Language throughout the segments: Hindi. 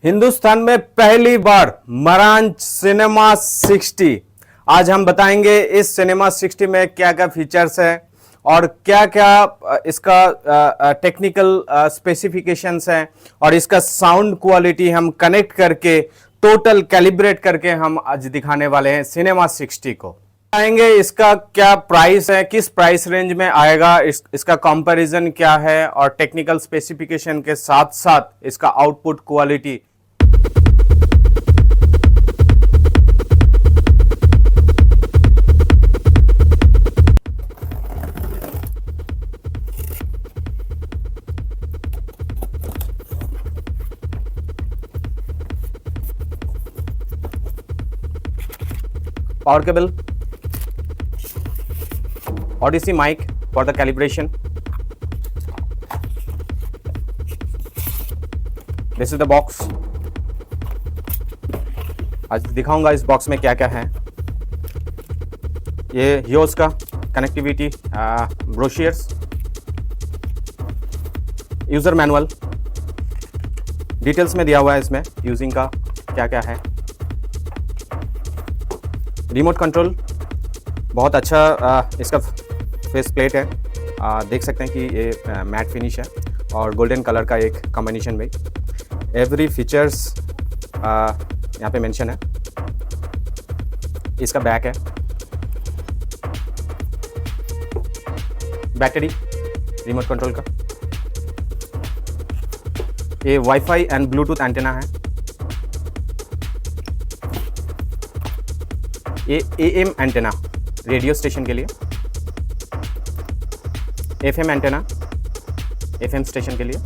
हिंदुस्तान में पहली बार मरांज सिनेमा 60। आज हम बताएंगे इस सिनेमा 60 में क्या क्या फीचर्स है और क्या क्या इसका टेक्निकल स्पेसिफिकेशंस हैं और इसका साउंड क्वालिटी हम कनेक्ट करके टोटल कैलिब्रेट करके हम आज दिखाने वाले हैं सिनेमा 60 को। आएंगे इसका क्या प्राइस है, किस प्राइस रेंज में आएगा, इसका कंपैरिजन क्या है और टेक्निकल स्पेसिफिकेशन के साथ साथ इसका output quality. Power cable, Odyssey mic for the calibration. This is the box. आज दिखाऊंगा इस बॉक्स में क्या क्या है। ये ह्योस का कनेक्टिविटी ब्रोशियर्स, यूजर मैनुअल डिटेल्स में दिया हुआ है, इसमें यूजिंग का क्या क्या है। रिमोट कंट्रोल बहुत अच्छा इसका फेस प्लेट है, देख सकते हैं कि ये मैट फिनिश है और गोल्डन कलर का एक कॉम्बिनेशन में। एवरी फीचर्स यहाँ पे मेंशन है। इसका बैक है, बैटरी रिमोट कंट्रोल का। ये वाईफाई एंड ब्लूटूथ एंटेना है। ये AM एंटेना रेडियो स्टेशन के लिए, FM एंटेना FM स्टेशन के लिए।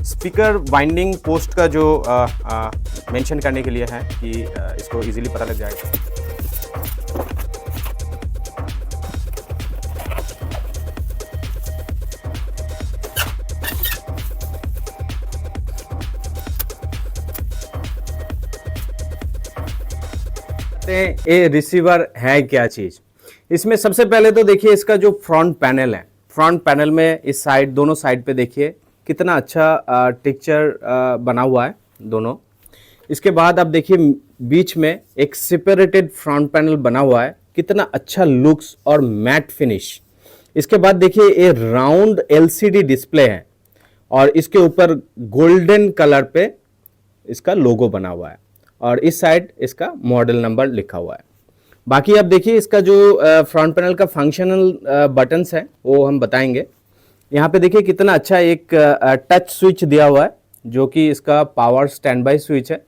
स्पीकर वाइंडिंग पोस्ट का जो मेंशन करने के लिए है कि इसको इजीली पता लग जाएगा। ये रिसीवर है क्या चीज। इसमें सबसे पहले तो देखिए इसका जो फ्रंट पैनल है, फ्रंट पैनल में इस साइड दोनों साइड पे देखिए कितना अच्छा टेक्सचर बना हुआ है दोनों। इसके बाद आप देखिए बीच में एक सेपरेटेड फ्रंट पैनल बना हुआ है, कितना अच्छा लुक्स और मैट फिनिश। इसके बाद देखिए ये राउंड LCD डिस्प्ले है और इसके ऊपर गोल्डन कलर पे इसका लोगो बना हुआ है और इस साइड इसका मॉडल नंबर लिखा हुआ है। बाकी आप देखिए इसका जो फ्रंट पैनल का फंक्शनल बटन्स है वो हम बताएंगे। यहाँ पे देखिए कितना अच्छा एक टच स्विच दिया हुआ है जो कि इसका पावर स्टैंड बाय स्विच है।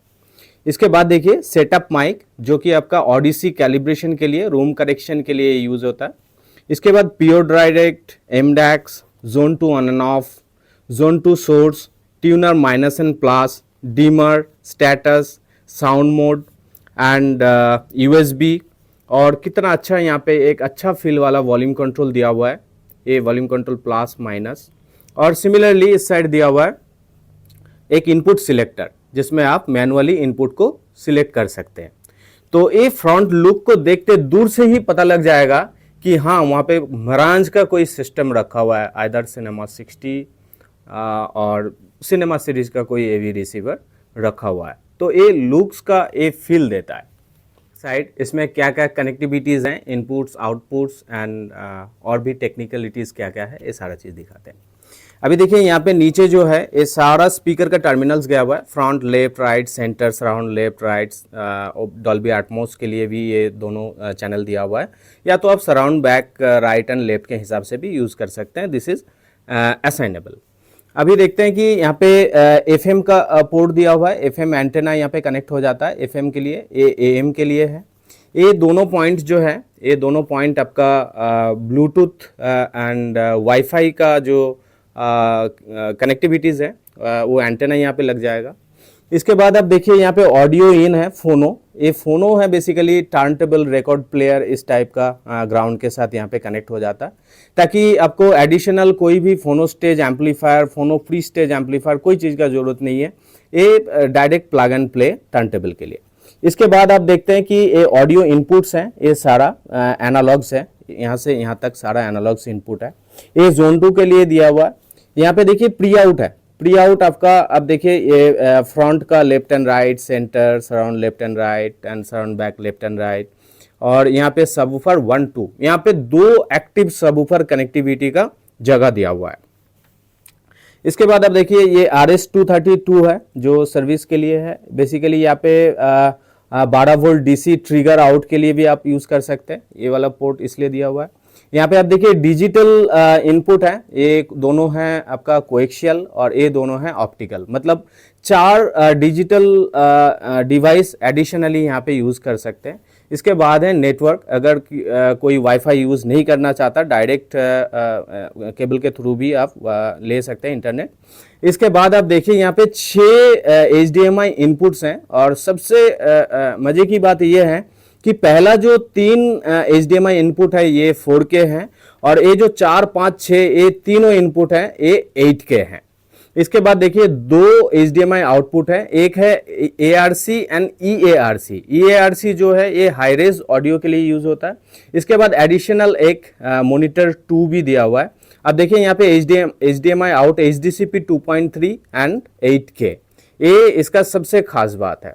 इसके बाद देखिए सेटअप माइक जो कि आपका ऑडिसी कैलिब्रेशन के लिए, रूम करेक्शन के लिए यूज होता है। इसके बाद pure direct, MDAX, Zone 2 on and off, Zone 2 source, tuner minus and plus, dimmer, status, sound mode and USB। और कितना अच्छा यहाँ पे एक अच्छा फील वाला वॉल्यूम कंट्रोल दिया हुआ है, ये वॉल्यूम कंट्रोल प्लस माइनस। और सिमिलरली इस साइड दिया हुआ है एक इनपुट सिलेक्टर जिसमें आप मैनुअली इनपुट को सिलेक्ट कर सकते हैं। तो ये फ्रंट लुक को देखते दूर से ही पता लग जाएगा कि हाँ वहाँ पे मरांज का कोई सिस्टम रखा हुआ है, आइदर सिनेमा 60 और सिनेमा सीरीज का कोई AV रिसीवर रखा हुआ है। तो ये लुक्स का ये फील देता है। साइड इसमें क्या क्या कनेक्टिविटीज़ हैं, इनपुट्स, आउटपुट्स एंड और भी टेक्निकलिटीज़ क्या क्या है, ये सारा चीज़ दिखाते हैं। अभी देखिए यहाँ पे नीचे जो है ये सारा स्पीकर का टर्मिनल्स गया हुआ है। Front, left, right, centre, surround, left, right, Dolby Atmos के लिए भी ये दोनों चैनल दिया हुआ है, या तो आप surround, back, right and left के हिसाब से भी यूज़ कर सकते हैं। This is assignable. अभी देखते हैं कि यहाँ पे FM का पोर्ट दिया हुआ है, FM एंटेना यहाँ पे कनेक्ट हो जाता है FM के लिए, ये AM के लिए है। ये दोनों पॉइंट जो है, ये दोनों पॉइंट आपका ब्लूटूथ एंड वाईफाई का जो कनेक्टिविटीज़ है वो एंटेना यहाँ पे लग जाएगा। इसके बाद आप देखिए यहाँ पे ऑडियो इन है, फोनो। ये फोनो है बेसिकली टर्नटेबल रिकॉर्ड प्लेयर, इस टाइप का ग्राउंड के साथ यहाँ पे कनेक्ट हो जाता है ताकि आपको एडिशनल कोई भी फोनो स्टेज एम्पलीफायर, फोनो फ्री स्टेज एम्पलीफायर कोई चीज़ का ज़रूरत नहीं है। ये direct plug and play turntable के लिए। इसके बाद आप देखते हैं कि ये ऑडियो इनपुट्स हैं, ये सारा एनालॉग्स है, यहाँ से यहाँ तक सारा एनालॉग्स इनपुट है। ये जोन 2 के लिए दिया हुआ है। यहाँ पे देखिए प्री आउट है, प्री आउट आपका, अब देखिए ये फ्रंट का left and right, centre, surround left and right and surround back left and right. और यहाँ पे सबवूफर 1 2, यहाँ पे 2 एक्टिव सबवूफर कनेक्टिविटी का जगह दिया हुआ है। इसके बाद अब देखिए ये RS-232 है जो सर्विस के लिए है। बेसिकली यहाँ पे 12 वोल्ट DC ट्रिगर आउट के लिए भी आप यूज कर सकते हैं, ये वाला पोर्ट इसलिए दिया हुआ है। यहाँ पे आप देखिए डिजिटल इनपुट है, ये दोनों हैं आपका कोएक्शियल और ये दोनों हैं ऑप्टिकल, मतलब 4 डिजिटल डिवाइस एडिशनली यहाँ पे यूज कर सकते हैं। इसके बाद है नेटवर्क, अगर कोई वाईफाई यूज़ नहीं करना चाहता, डायरेक्ट केबल के थ्रू भी आप ले सकते हैं इंटरनेट। इसके बाद आप देखिए यहाँ पे 6 HDMI इनपुट्स हैं और सबसे मज़े की बात यह है कि पहला जो 3 HDMI इनपुट है ये 4K है और ये जो 4 5 6 ये तीनों इनपुट हैं ये 8K हैं। इसके बाद देखिए 2 HDMI आउटपुट है, एक है ARC एंड EARC। EARC जो है ये हाई रेज ऑडियो के लिए यूज होता है। इसके बाद एडिशनल एक मॉनिटर 2 भी दिया हुआ है। अब देखिए यहाँ पे HDMI out HDCP 2.3 and 8K, ये इसका सबसे खास बात है।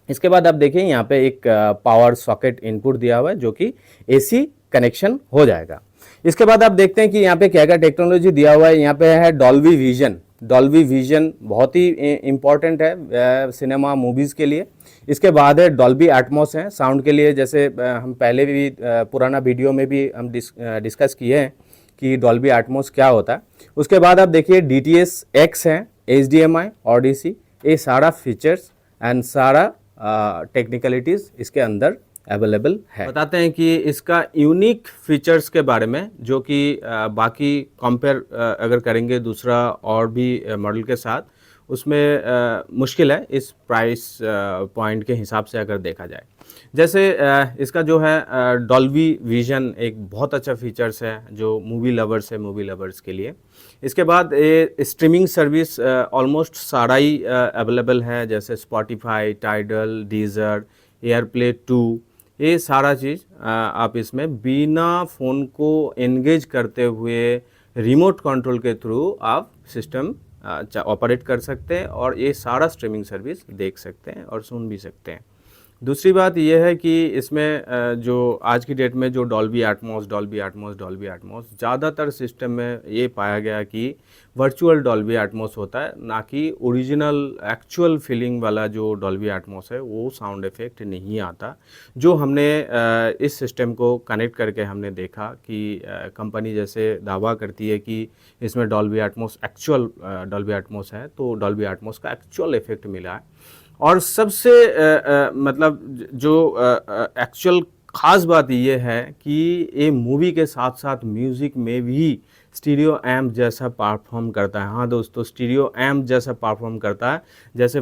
इसके बाद आप देखिए यहाँ पे एक पावर सॉकेट इनपुट दिया हुआ है जो कि AC कनेक्शन हो जाएगा। इसके बाद आप देखते हैं कि यहाँ पे क्या क्या टेक्नोलॉजी दिया हुआ है। यहाँ पे है डॉल्बी विजन। डॉल्बी विजन बहुत ही इम्पॉर्टेंट है सिनेमा मूवीज़ के लिए। इसके बाद है डॉल्बी एटमॉस है साउंड के लिए, जैसे हम पहले भी पुराना वीडियो में भी हम डिस्कस किए हैं कि डॉल्बी एटमॉस क्या होता है। उसके बाद आप देखिए DTS-X है, HDMI और DC, ये सारा फीचर्स एंड सारा टेक्निकलिटीज़ इसके अंदर अवेलेबल है। बताते हैं कि इसका यूनिक फीचर्स के बारे में, जो कि बाकी कंपेयर अगर करेंगे दूसरा और भी मॉडल के साथ, उसमें मुश्किल है इस प्राइस पॉइंट के हिसाब से अगर देखा जाए। जैसे इसका जो है डॉल्बी विजन एक बहुत अच्छा फीचर्स है जो मूवी लवर्स के लिए। इसके बाद ये स्ट्रीमिंग सर्विस ऑलमोस्ट सारा ही अवेलेबल है, जैसे स्पॉटिफाई, टाइडल, डीजर, एयरप्ले 2, ये सारा चीज़ आप इसमें बिना फ़ोन को एंगेज करते हुए रिमोट कंट्रोल के थ्रू आप सिस्टम ऑपरेट कर सकते हैं और ये सारा स्ट्रीमिंग सर्विस देख सकते हैं और सुन भी सकते हैं। दूसरी बात यह है कि इसमें जो आज की डेट में जो डॉल्बी एटमॉस ज़्यादातर सिस्टम में ये पाया गया कि वर्चुअल डॉल्बी एटमॉस होता है, ना कि ओरिजिनल एक्चुअल फीलिंग वाला जो डॉल्बी एटमॉस है वो साउंड इफेक्ट नहीं आता। जो हमने इस सिस्टम को कनेक्ट करके हमने देखा कि कंपनी जैसे दावा करती है कि इसमें Dolby Atmos actual Dolby Atmos है, तो डॉल्बी एटमॉस का एक्चुअल इफेक्ट मिला है। और सबसे मतलब जो एक्चुअल ख़ास बात ये है कि ये मूवी के साथ साथ म्यूज़िक में भी स्टीरियो एम्प जैसा परफॉर्म करता है। हाँ दोस्तों, स्टीरियो एम्प जैसा परफॉर्म करता है। जैसे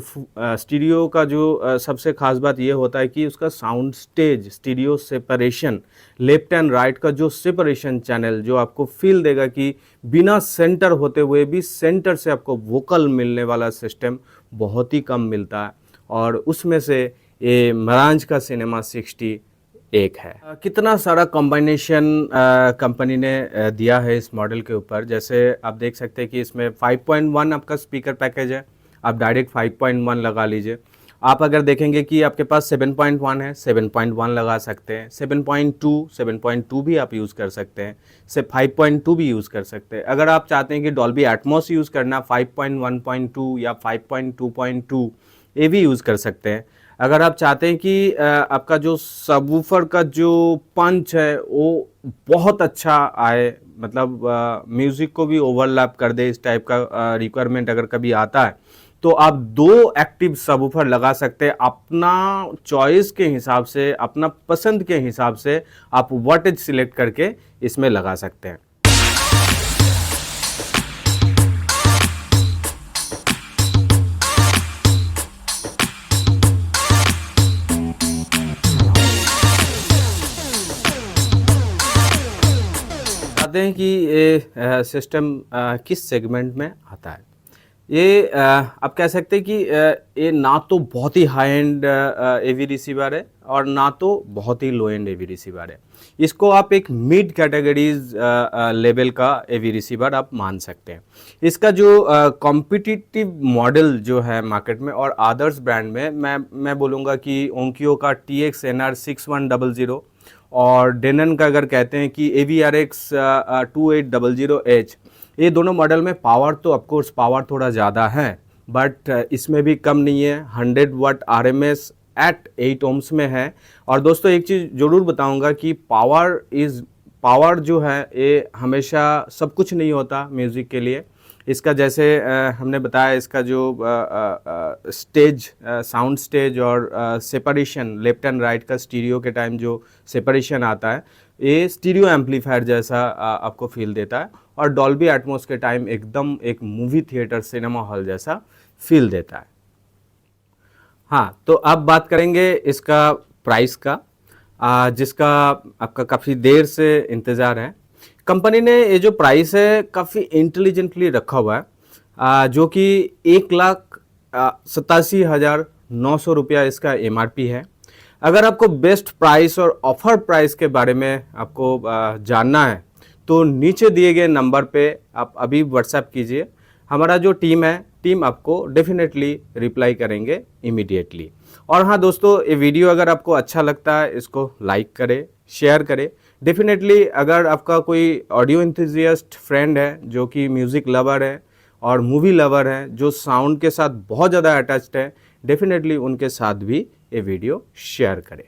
स्टीरियो का जो सबसे ख़ास बात ये होता है कि उसका sound stage stereo separation, left and right का जो सेपरेशन चैनल, जो आपको फील देगा कि बिना सेंटर होते हुए भी सेंटर से आपको वोकल मिलने वाला सिस्टम बहुत ही कम मिलता है। और उसमें से ये मरांज का सिनेमा 60 एक है। कितना सारा कॉम्बिनेशन कंपनी ने दिया है इस मॉडल के ऊपर। जैसे आप देख सकते हैं कि इसमें 5.1 आपका स्पीकर पैकेज है, आप डायरेक्ट 5.1 लगा लीजिए। आप अगर देखेंगे कि आपके पास 7.1 है, 7.1 लगा सकते हैं। 7.2 भी आप यूज़ कर सकते हैं, 5.2 भी यूज़ कर सकते हैं। अगर आप चाहते हैं कि डॉल्बी एटमॉस यूज़ करना, 5.1.2 या 5.2.2 ये भी यूज़ कर सकते हैं। अगर आप चाहते हैं कि आपका जो सबवूफर का जो पंच है वो बहुत अच्छा आए, मतलब म्यूज़िक को भी ओवरलैप कर दे, इस टाइप का रिक्वायरमेंट अगर कभी आता है, तो आप 2 एक्टिव सबवूफर लगा सकते हैं। अपना चॉइस के हिसाब से, अपना पसंद के हिसाब से आप वॉटेज सिलेक्ट करके इसमें लगा सकते हैं। हैं कि ये सिस्टम किस सेगमेंट में आता है। ये आप कह सकते हैं कि ये ना तो बहुत ही हाई एंड AV रिसीवर है और ना तो बहुत ही लो एंड AV रिसीवर है। इसको आप एक मिड कैटेगरीज लेवल का AV रिसीवर आप मान सकते हैं। इसका जो कॉम्पिटिटिव मॉडल जो है मार्केट में और अदर्स ब्रांड में, मैं बोलूँगा कि ओंकियो का TX-NR 6100 और डेनन का अगर कहते हैं कि AVRX 2800H, ये दोनों मॉडल में पावर तो ऑफकोर्स पावर थोड़ा ज़्यादा है, बट इसमें भी कम नहीं है। 100 वाट RMS एट 8 ohms में है। और दोस्तों एक चीज़ ज़रूर बताऊंगा कि पावर जो है ये हमेशा सब कुछ नहीं होता म्यूज़िक के लिए। इसका जैसे हमने बताया, इसका जो स्टेज साउंड स्टेज और सेपरेशन लेफ्ट एंड राइट का स्टीरियो के टाइम जो सेपरेशन आता है, ये स्टीरियो एम्पलीफायर जैसा आपको फील देता है और डॉल्बी एटमॉस के टाइम एकदम एक मूवी थिएटर सिनेमा हॉल जैसा फील देता है। हाँ, तो अब बात करेंगे इसका प्राइस का, जिसका आपका काफ़ी देर से इंतज़ार है। कंपनी ने ये जो प्राइस है काफ़ी इंटेलिजेंटली रखा हुआ है, जो कि 1,87,900 रुपया इसका MRP है। अगर आपको बेस्ट प्राइस और ऑफर प्राइस के बारे में आपको जानना है तो नीचे दिए गए नंबर पे आप अभी व्हाट्सएप कीजिए। हमारा जो टीम आपको डेफिनेटली रिप्लाई करेंगे इमीडिएटली। और हाँ दोस्तों, ये वीडियो अगर आपको अच्छा लगता है इसको लाइक करें, शेयर करें। डेफिनेटली अगर आपका कोई ऑडियो एंथुसियास्ट फ्रेंड है जो कि म्यूज़िक लवर है और मूवी लवर है, जो साउंड के साथ बहुत ज़्यादा अटैच्ड है, डेफिनेटली उनके साथ भी ये वीडियो शेयर करें।